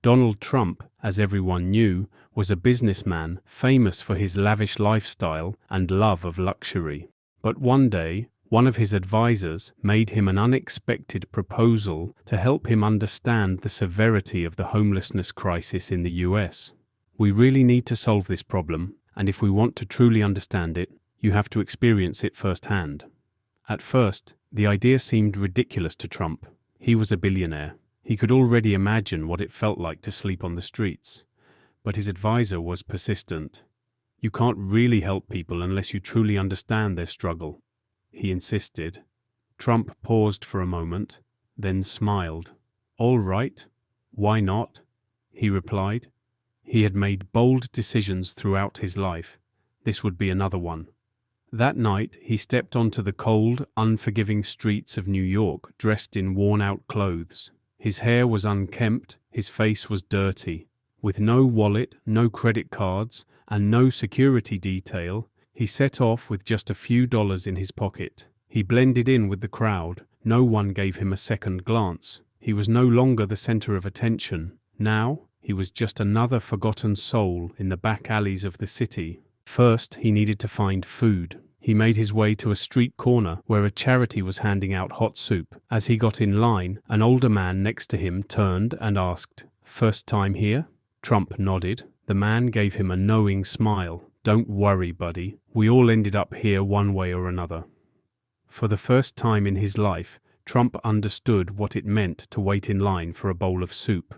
Donald Trump, as everyone knew, was a businessman famous for his lavish lifestyle and love of luxury. But one day, one of his advisors made him an unexpected proposal to help him understand the severity of the homelessness crisis in the US. We really need to solve this problem, and if we want to truly understand it, you have to experience it firsthand. At first, the idea seemed ridiculous to Trump. He was a billionaire. He could already imagine what it felt like to sleep on the streets. But his advisor was persistent. You can't really help people unless you truly understand their struggle, he insisted. Trump paused for a moment, then smiled. All right, why not? He replied. He had made bold decisions throughout his life. This would be another one. That night, he stepped onto the cold, unforgiving streets of New York dressed in worn-out clothes. His hair was unkempt, his face was dirty. With no wallet, no credit cards, and no security detail, he set off with just a few dollars in his pocket. He blended in with the crowd. No one gave him a second glance. He was no longer the center of attention. Now, he was just another forgotten soul in the back alleys of the city. First, he needed to find food. He made his way to a street corner where a charity was handing out hot soup. As he got in line, an older man next to him turned and asked, "First time here?" Trump nodded. The man gave him a knowing smile. "Don't worry, buddy. We all ended up here one way or another." For the first time in his life, Trump understood what it meant to wait in line for a bowl of soup.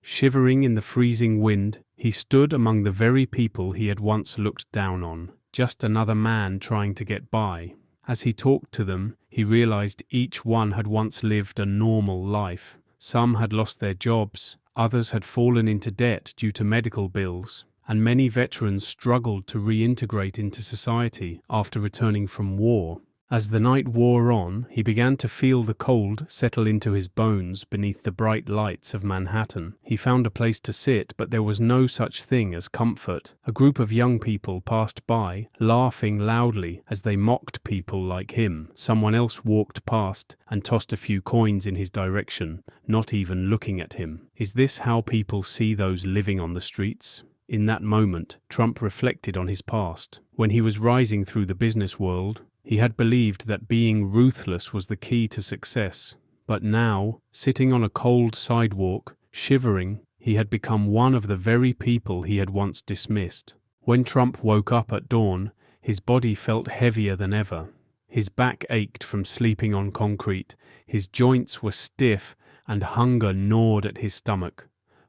Shivering in the freezing wind, he stood among the very people he had once looked down on, just another man trying to get by. As he talked to them, he realized each one had once lived a normal life. Some had lost their jobs, others had fallen into debt due to medical bills, and many veterans struggled to reintegrate into society after returning from war. As the night wore on, he began to feel the cold settle into his bones beneath the bright lights of Manhattan. He found a place to sit, but there was no such thing as comfort. A group of young people passed by, laughing loudly as they mocked people like him. Someone else walked past and tossed a few coins in his direction, not even looking at him. Is this how people see those living on the streets? In that moment, Trump reflected on his past. When he was rising through the business world, he had believed that being ruthless was the key to success. But now, sitting on a cold sidewalk, shivering, he had become one of the very people he had once dismissed. When Trump woke up at dawn, his body felt heavier than ever. His back ached from sleeping on concrete, his joints were stiff, and hunger gnawed at his stomach.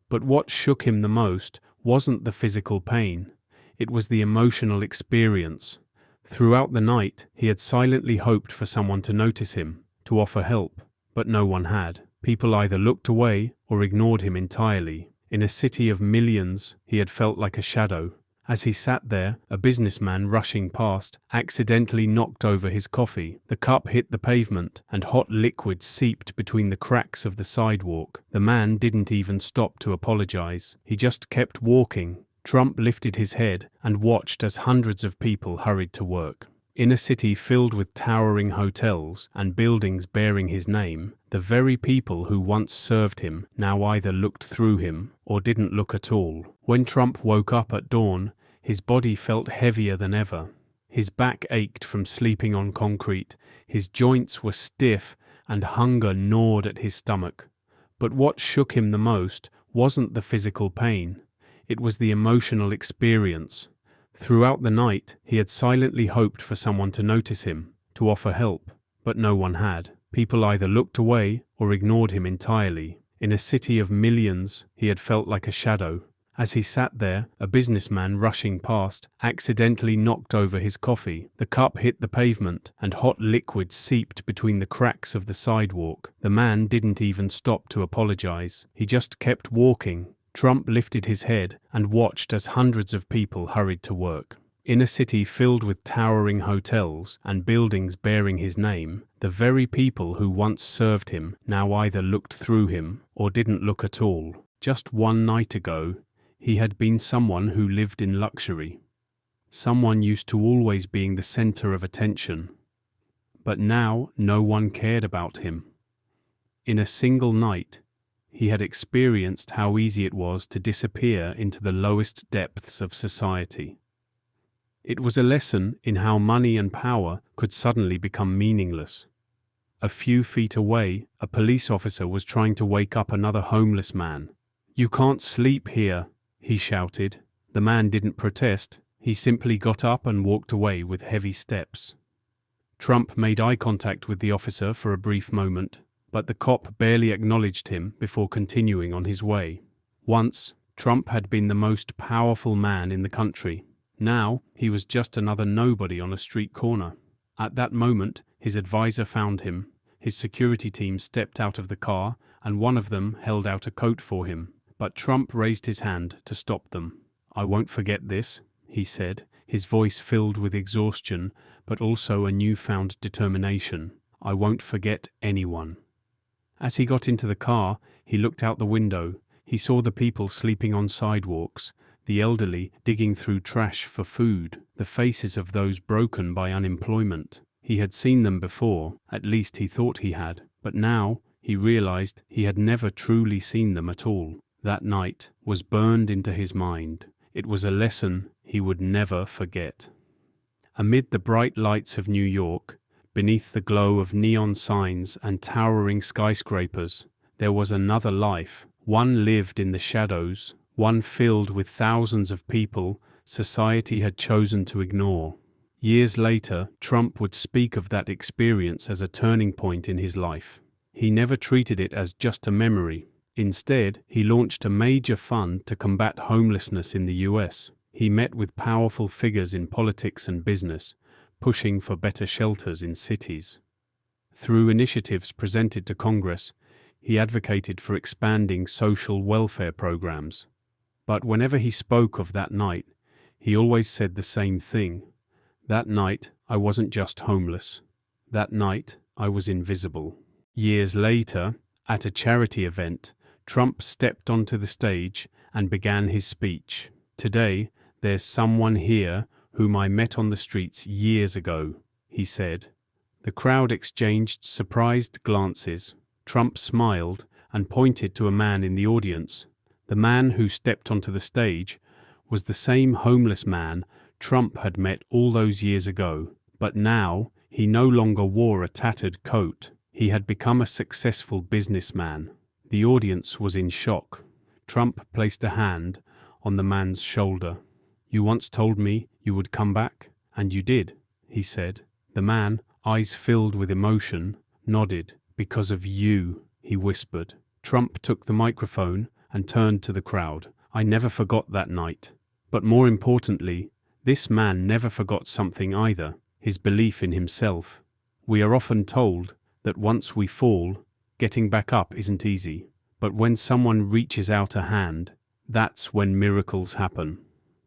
But what shook him the most wasn't the physical pain. It was the emotional experience. Throughout the night, he had silently hoped for someone to notice him, to offer help, but no one had. People either looked away or ignored him entirely. In a city of millions, he had felt like a shadow. As he sat there, a businessman rushing past accidentally knocked over his coffee. The cup hit the pavement, and hot liquid seeped between the cracks of the sidewalk. The man didn't even stop to apologize. He just kept walking. Trump lifted his head and watched as hundreds of people hurried to work. In a city filled with towering hotels and buildings bearing his name, the very people who once served him now either looked through him or didn't look at all. When Trump woke up at dawn, his body felt heavier than ever. His back ached from sleeping on concrete, his joints were stiff, and hunger gnawed at his stomach. But what shook him the most wasn't the physical pain. It was the emotional experience. Throughout the night, he had silently hoped for someone to notice him, to offer help, but no one had. People either looked away or ignored him entirely. In a city of millions, he had felt like a shadow. As he sat there, a businessman rushing past accidentally knocked over his coffee. The cup hit the pavement, and hot liquid seeped between the cracks of the sidewalk. The man didn't even stop to apologize. He just kept walking. Trump lifted his head and watched as hundreds of people hurried to work. In a city filled with towering hotels and buildings bearing his name, the very people who once served him now either looked through him or didn't look at all. Just one night ago, he had been someone who lived in luxury, someone used to always being the center of attention. But now no one cared about him. In a single night, He had experienced how easy it was to disappear into the lowest depths of society. It was a lesson in how money and power could suddenly become meaningless. A few feet away, a police officer was trying to wake up another homeless man. "You can't sleep here," he shouted. The man didn't protest. He simply got up and walked away with heavy steps. Trump made eye contact with the officer for a brief moment, but the cop barely acknowledged him before continuing on his way. Once, Trump had been the most powerful man in the country. Now, he was just another nobody on a street corner. At that moment, his advisor found him. His security team stepped out of the car, and one of them held out a coat for him. But Trump raised his hand to stop them. "I won't forget this," he said, his voice filled with exhaustion, but also a newfound determination. "I won't forget anyone." As he got into the car, he looked out the window. He saw the people sleeping on sidewalks, the elderly digging through trash for food, the faces of those broken by unemployment. He had seen them before, at least he thought he had, but now he realized he had never truly seen them at all. That night was burned into his mind. It was a lesson he would never forget. Amid the bright lights of New York, beneath the glow of neon signs and towering skyscrapers, there was another life. One lived in the shadows, one filled with thousands of people society had chosen to ignore. Years later, Trump would speak of that experience as a turning point in his life. He never treated it as just a memory. Instead, he launched a major fund to combat homelessness in the US. He met with powerful figures in politics and business, pushing for better shelters in cities. Through initiatives presented to Congress, he advocated for expanding social welfare programs. But whenever he spoke of that night, he always said the same thing. "That night, I wasn't just homeless. That night, I was invisible." Years later, at a charity event, Trump stepped onto the stage and began his speech. "Today, there's someone here whom I met on the streets years ago," he said. The crowd exchanged surprised glances. Trump smiled and pointed to a man in the audience. The man who stepped onto the stage was the same homeless man Trump had met all those years ago, but now he no longer wore a tattered coat. He had become a successful businessman. The audience was in shock. Trump placed a hand on the man's shoulder. "You once told me you would come back, and you did," he said. The man, eyes filled with emotion, nodded. "Because of you," he whispered. Trump took the microphone and turned to the crowd. "I never forgot that night. But more importantly, this man never forgot something either, his belief in himself. We are often told that once we fall, getting back up isn't easy. But when someone reaches out a hand, that's when miracles happen.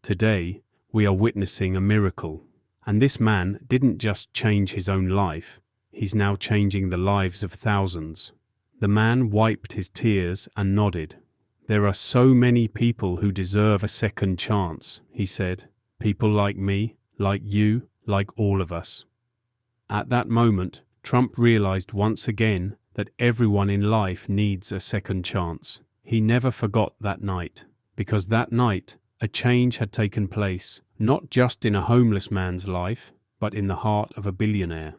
Today, we are witnessing a miracle. And this man didn't just change his own life, he's now changing the lives of thousands." The man wiped his tears and nodded. "There are so many people who deserve a second chance," he said. "People like me, like you, like all of us." At that moment, Trump realized once again that everyone in life needs a second chance. He never forgot that night, because that night, a change had taken place, not just in a homeless man's life, but in the heart of a billionaire.